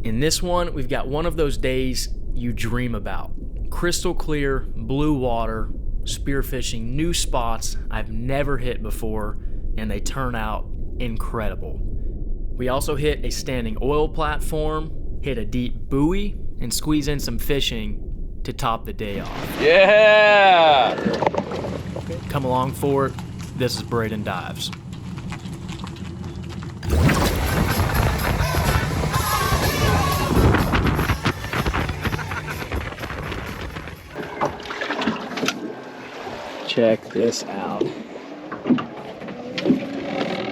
In this one, we've got one of those days you dream about. Crystal clear, blue water, spearfishing new spots I've never hit before, and they turn out incredible. We also hit a standing oil platform, hit a deep buoy, and squeeze in some fishing to top the day off. Yeah! Come along for it. This is Braden Dives. Check this out.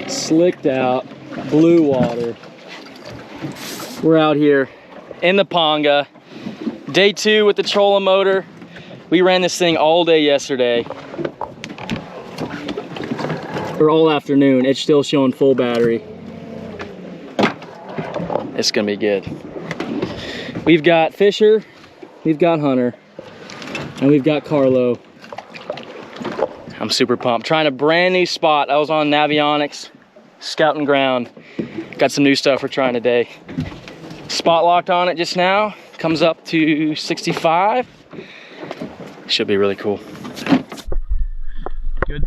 Slicked out, blue water. We're out here in the Panga. Day 2 with the trolling motor. We ran this thing all day yesterday. Or all afternoon. It's still showing full battery. It's gonna be good. We've got Fisher, we've got Hunter, and we've got Carlo. I'm super pumped. Trying a brand new spot. I was on Navionics, scouting ground. Got some new stuff we're trying today. Spot locked on it just now. Comes up to 65. Should be really cool. Good.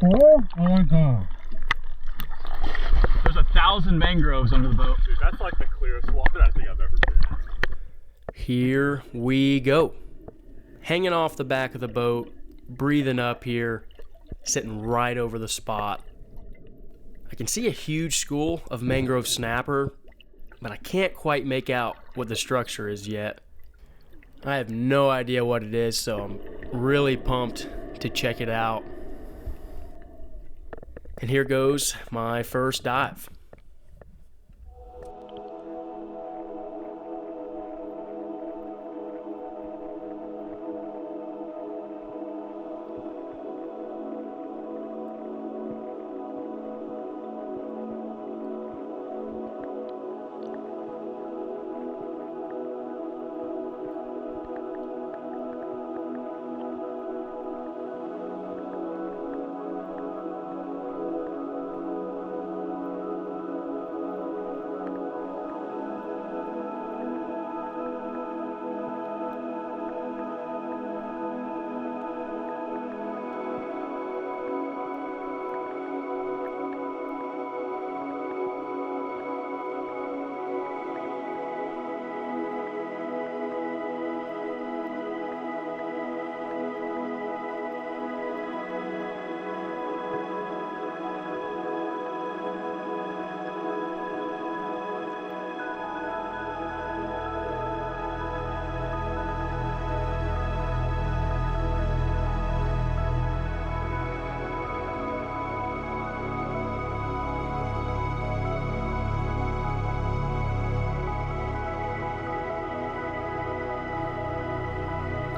Oh my god. There's 1,000 mangroves under the boat. Dude, that's like the clearest water I think I've ever been in. Here we go. Hanging off the back of the boat, breathing up here, sitting right over the spot. I can see a huge school of mangrove snapper, but I can't quite make out what the structure is yet. I have no idea what it is, so I'm really pumped to check it out. And here goes my first dive.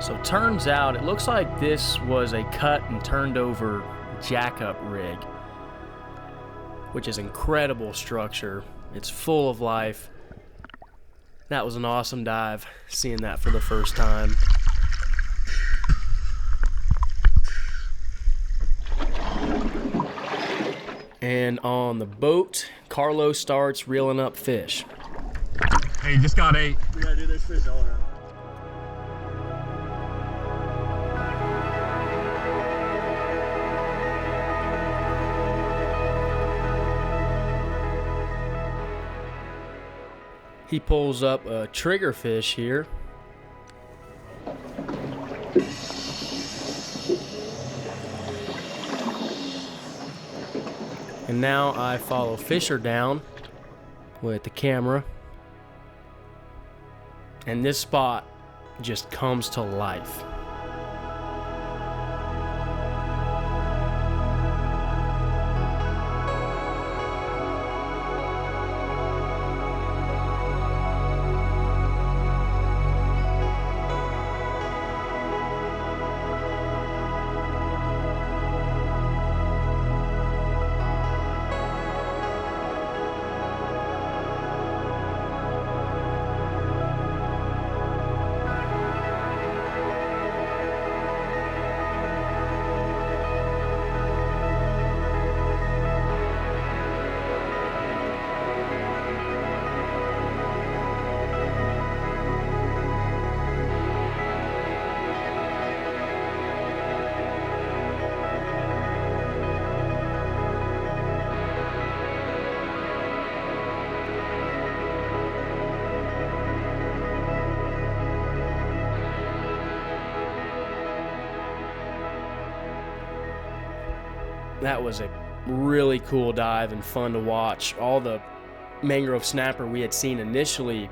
So turns out, it looks like this was a cut and turned over jackup rig, which is incredible structure. It's full of life. That was an awesome dive, seeing that for the first time. And on the boat, Carlo starts reeling up fish. Hey, just got 8. We gotta do this fish all around. He pulls up a triggerfish here. And now I follow Fisher down with the camera. And this spot just comes to life. That was a really cool dive and fun to watch. All the mangrove snapper we had seen initially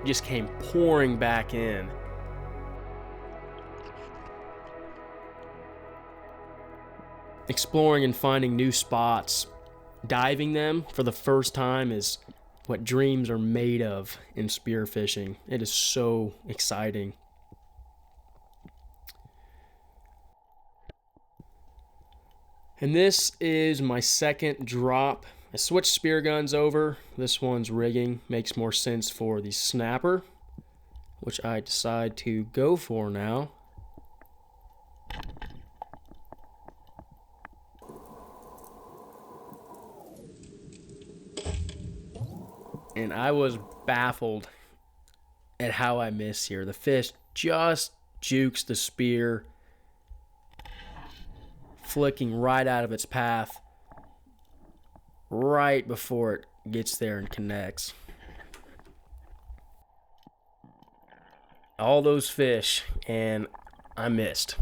just came pouring back in. Exploring and finding new spots, diving them for the first time is what dreams are made of in spearfishing. It is so exciting. And this is my second drop. I switched spear guns over. This one's rigging makes more sense for the snapper, which I decide to go for now. And I was baffled at how I missed here. The fish just jukes the spear, flicking right out of its path right before it gets there and connects. All those fish, and I missed.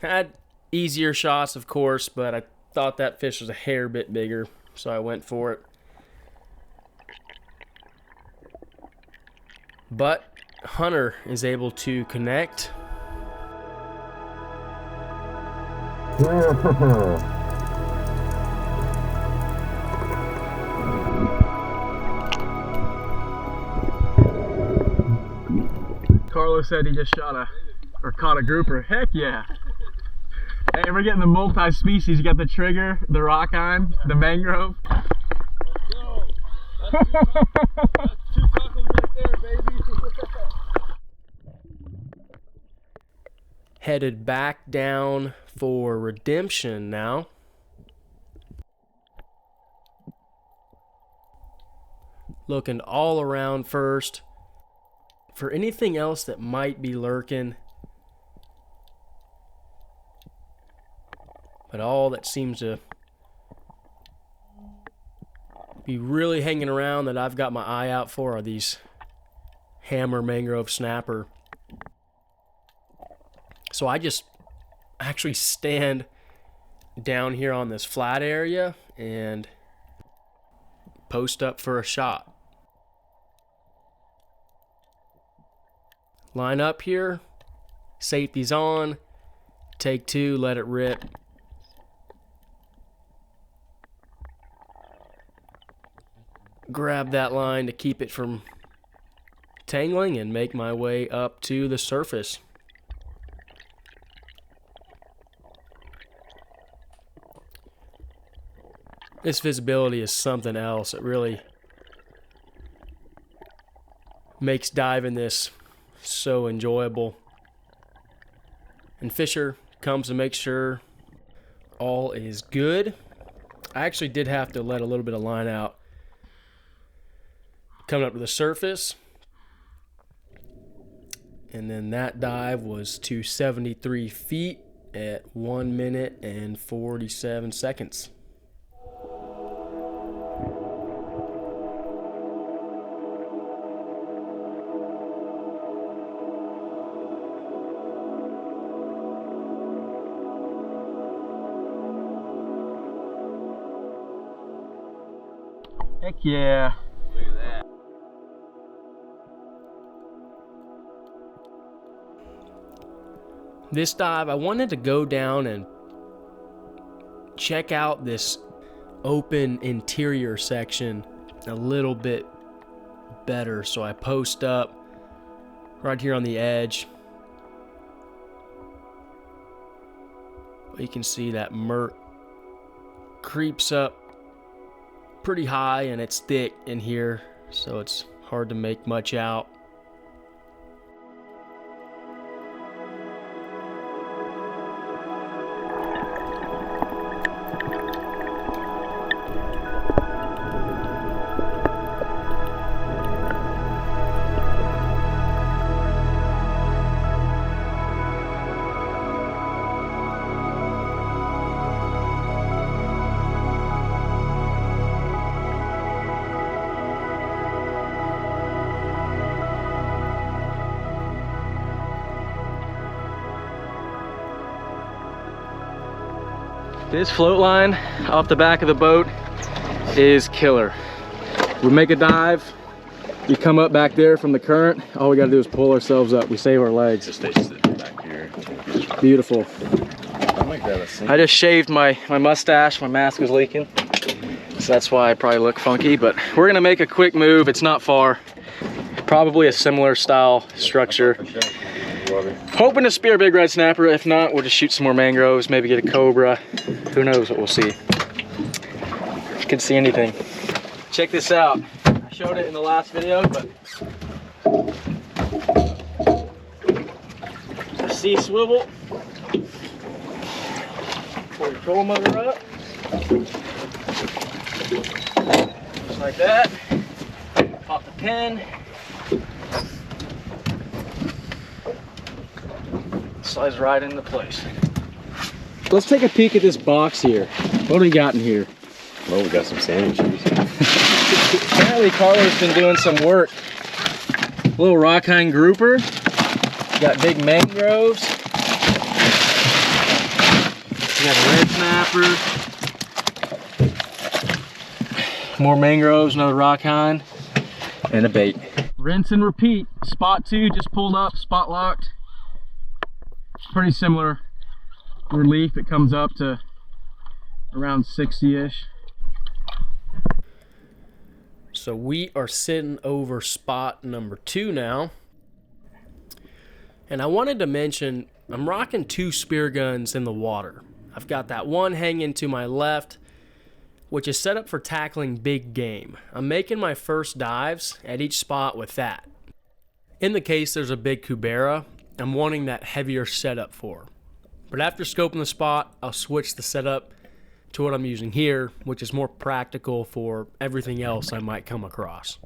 I had easier shots, of course, but I thought that fish was a hair bit bigger, so I went for it. But Hunter is able to connect. Carlos said he just caught a grouper. Heck yeah. Hey, we're getting the multi-species. You got the trigger, the rock on, the mangrove. Let's go. That's two tacos right there, baby. Headed back down for redemption now. Looking all around first for anything else that might be lurking. But all that seems to be really hanging around that I've got my eye out for are these hammer mangrove snapper. So I just actually stand down here on this flat area and post up for a shot. Line up here, safety's on, take two, let it rip. Grab that line to keep it from tangling and make my way up to the surface. This visibility is something else. It really makes diving this so enjoyable. And Fisher comes to make sure all is good. I actually did have to let a little bit of line out coming up to the surface. And then that dive was to 73 feet at 1 minute and 47 seconds. Heck yeah. Look at that. This dive, I wanted to go down and check out this open interior section a little bit better. So I post up right here on the edge. You can see that murk creeps up pretty high and it's thick in here, so it's hard to make much out. This float line off the back of the boat is killer. We make a dive, we come up back there from the current, all we gotta do is pull ourselves up. We save our legs. Just stay sitting back here. Beautiful. I like that. I just shaved my mustache, my mask was leaking. So that's why I probably look funky, but we're gonna make a quick move. It's not far. Probably a similar style structure. Hoping to spear a big red snapper. If not, we'll just shoot some more mangroves, maybe get a cobra. Who knows what we'll see. Could see anything. Check this out. I showed it in the last video, but a sea swivel. Pull your trolling motor up. Just like that. Pop the pin. Slides right into place. Let's take a peek at this box here. What do we got in here? Well, we got some sandwiches. Apparently Carlo's been doing some work. Little rockine grouper. Got big mangroves. We got a red snapper. More mangroves, another rockine, and a bait. Rinse and repeat. Spot 2 just pulled up, spot locked. Pretty similar relief. It comes up to around 60-ish. So we are sitting over spot number 2 now. And I wanted to mention, I'm rocking 2 spear guns in the water. I've got that one hanging to my left, which is set up for tackling big game. I'm making my first dives at each spot with that. In the case there's a big cubera, I'm wanting that heavier setup for. But after scoping the spot, I'll switch the setup to what I'm using here, which is more practical for everything else I might come across.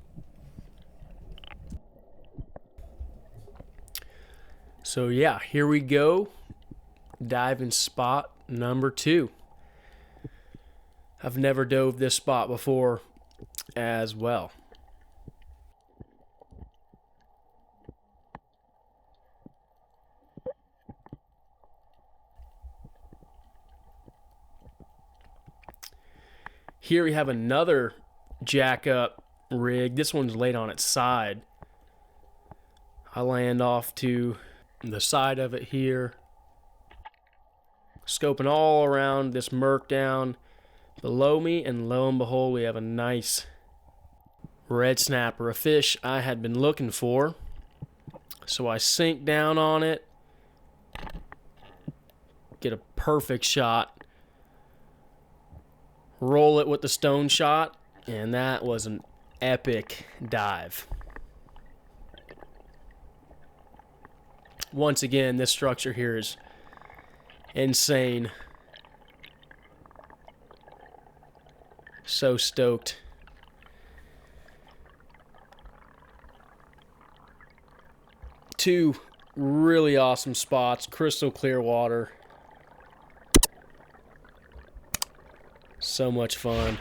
So yeah, here we go. Diving spot number 2. I've never dove this spot before as well. Here we have another jack up rig. This one's laid on its side. I land off to the side of it here. Scoping all around this murk down below me, and lo and behold, we have a nice red snapper, a fish I had been looking for. So I sink down on it, get a perfect shot, roll it with the stone shot, and that was an epic dive. Once again, this structure here is insane. So stoked. Two really awesome spots, crystal clear water. So much fun.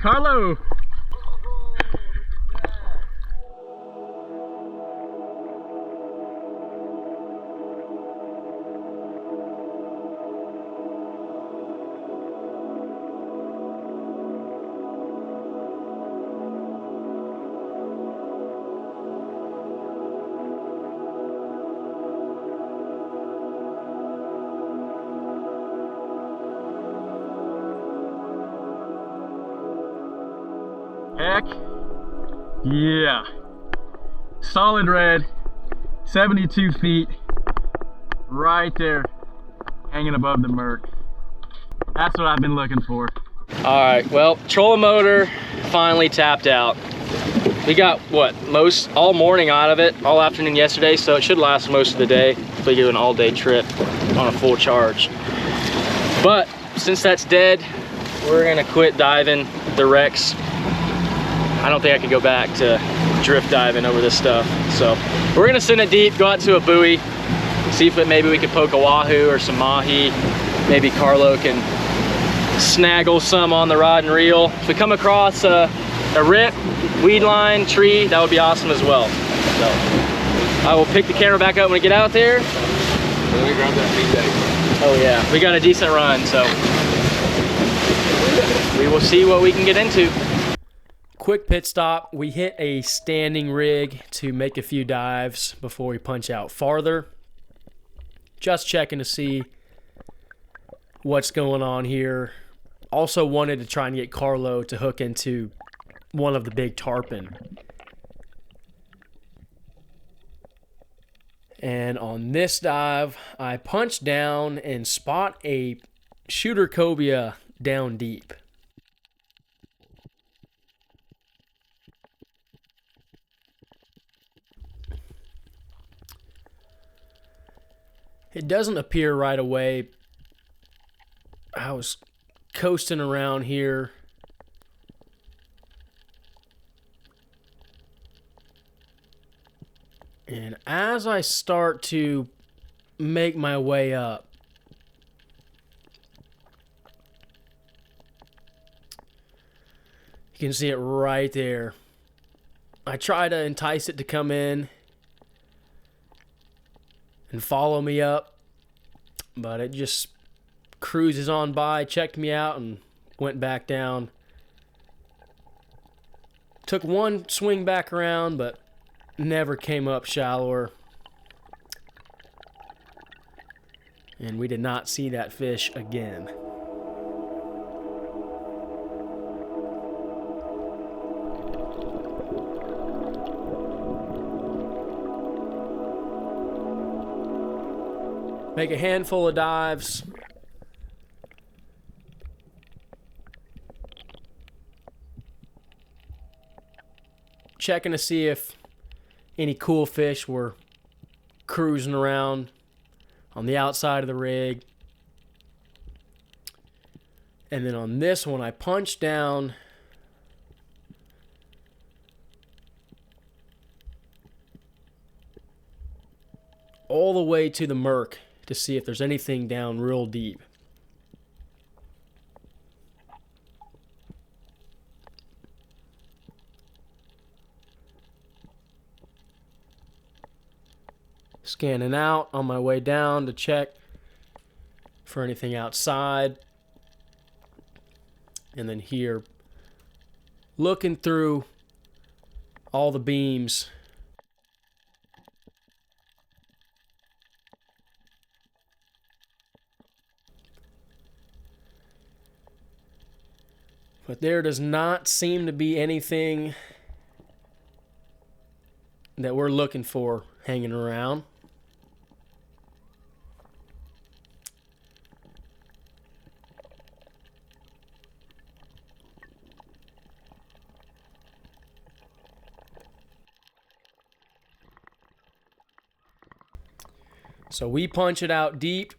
Carlo! Heck yeah, solid red, 72 feet, right there, hanging above the murk. That's what I've been looking for. All right, well, trolling motor finally tapped out. We got what, all morning out of it, all afternoon yesterday, so it should last most of the day if we do an all-day trip on a full charge. But since that's dead, we're gonna quit diving the wrecks. I don't think I could go back to drift diving over this stuff. So we're gonna send it deep, go out to a buoy, see if maybe we could poke a wahoo or some mahi. Maybe Carlo can snaggle some on the rod and reel. If we come across a rip, weed line, tree, that would be awesome as well. So I will pick the camera back up when we get out there. Let me grab that meat bag. Oh yeah, we got a decent run, so we will see what we can get into. Quick pit stop. We hit a standing rig to make a few dives before we punch out farther. Just checking to see what's going on here. Also wanted to try and get Carlo to hook into one of the big tarpon. And on this dive, I punch down and spot a shooter cobia down deep. It doesn't appear right away. I was coasting around here. And as I start to make my way up, you can see it right there. I try to entice it to come in and follow me up, but it just cruises on by, checked me out, and went back down. Took one swing back around, but never came up shallower. And we did not see that fish again. Make a handful of dives. Checking to see if any cool fish were cruising around on the outside of the rig. And then on this one, I punched down all the way to the murk to see if there's anything down real deep. Scanning out on my way down to check for anything outside. And then here, looking through all the beams. But there does not seem to be anything that we're looking for hanging around. So we punch it out deep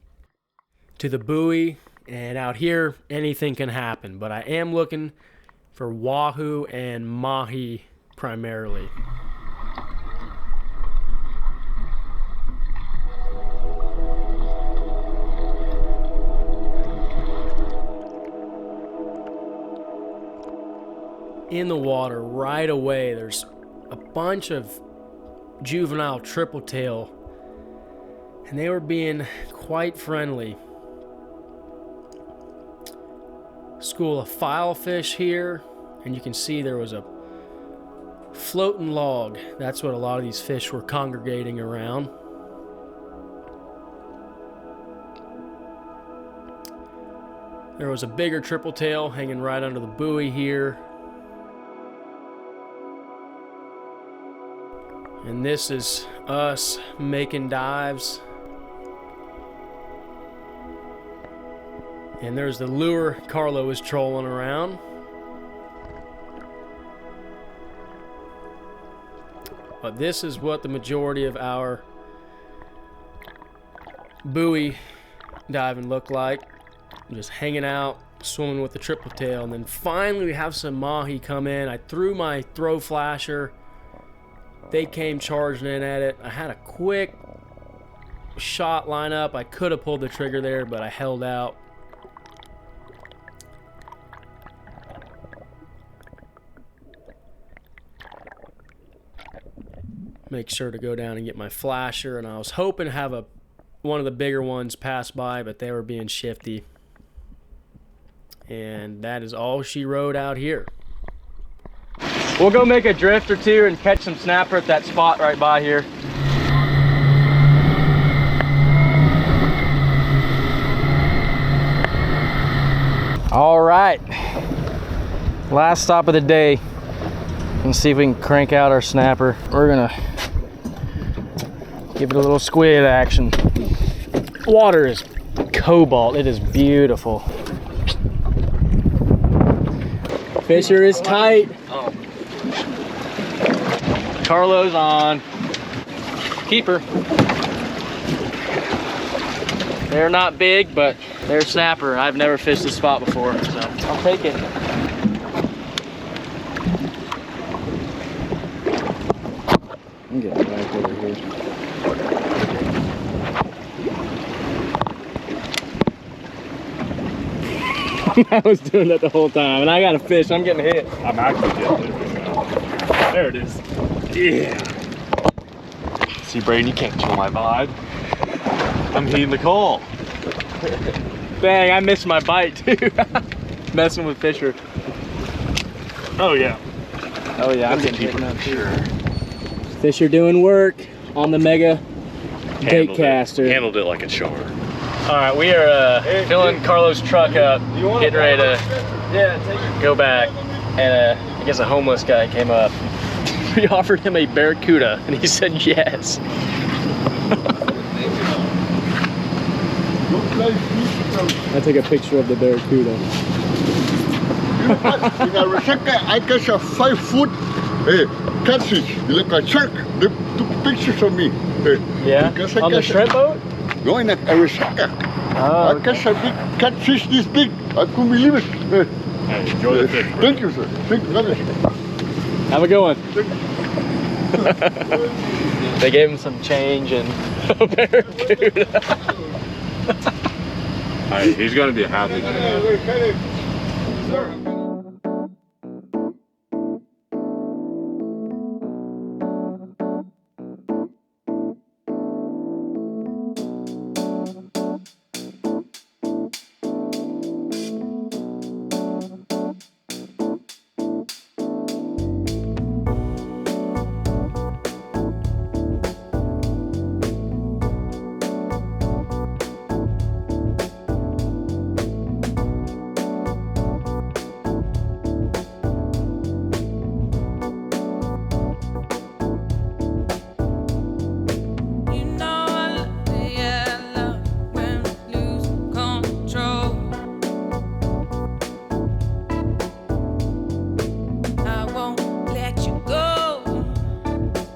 to the buoy, and out here anything can happen, but I am looking for wahoo and mahi primarily. In the water right away, there's a bunch of juvenile triple tail, and they were being quite friendly. School of filefish here, and you can see there was a floating log. That's what a lot of these fish were congregating around. There was a bigger triple tail hanging right under the buoy here. And this is us making dives. And there's the lure Carlo is trolling around. But this is what the majority of our buoy diving looked like. Just hanging out swimming with the triple tail, and then finally we have some mahi come in. I threw my throw flasher. They came charging in at it. I had a quick shot line up. I could have pulled the trigger there, but I held out. Make sure to go down and get my flasher, and I was hoping to have one of the bigger ones pass by, but they were being shifty. And that is all she wrote out here. We'll go make a drift or two and catch some snapper at that spot right by here. All right, last stop of the day. Let's see if we can crank out our snapper. We're gonna give it a little squid action. Water is cobalt, it is beautiful. Fisher is tight. Carlo's on. Keeper. They're not big, but they're snapper. I've never fished this spot before, so I'll take it. I'm getting back over here. I was doing that the whole time, and I got a fish. I'm getting hit. I'm actually getting it. There it is. Yeah. See, Braden, you can't kill my vibe. I'm heeding the call. Dang, I missed my bite too. Messing with Fisher. Oh yeah. Oh yeah, I'm That's getting hit now sure. Fisher doing work on the mega bait caster. Handled it like a charm. All right, we are filling Carlo's truck up, getting ready to go back, and I guess a homeless guy came up. We offered him a barracuda, and he said yes. I took a picture of the barracuda. In a receptor, I catch a 5 foot catfish. You look like shark. They took pictures of me. Yeah? Because I On the catch shrimp boat? No, in a receptor. Oh, I catch a big catfish this big. I couldn't believe it. Hey, enjoy the fish. Thank you, sir. Thank you. have a good one. They gave him some change and a barracuda. Hey, he's gonna be happy. Sir.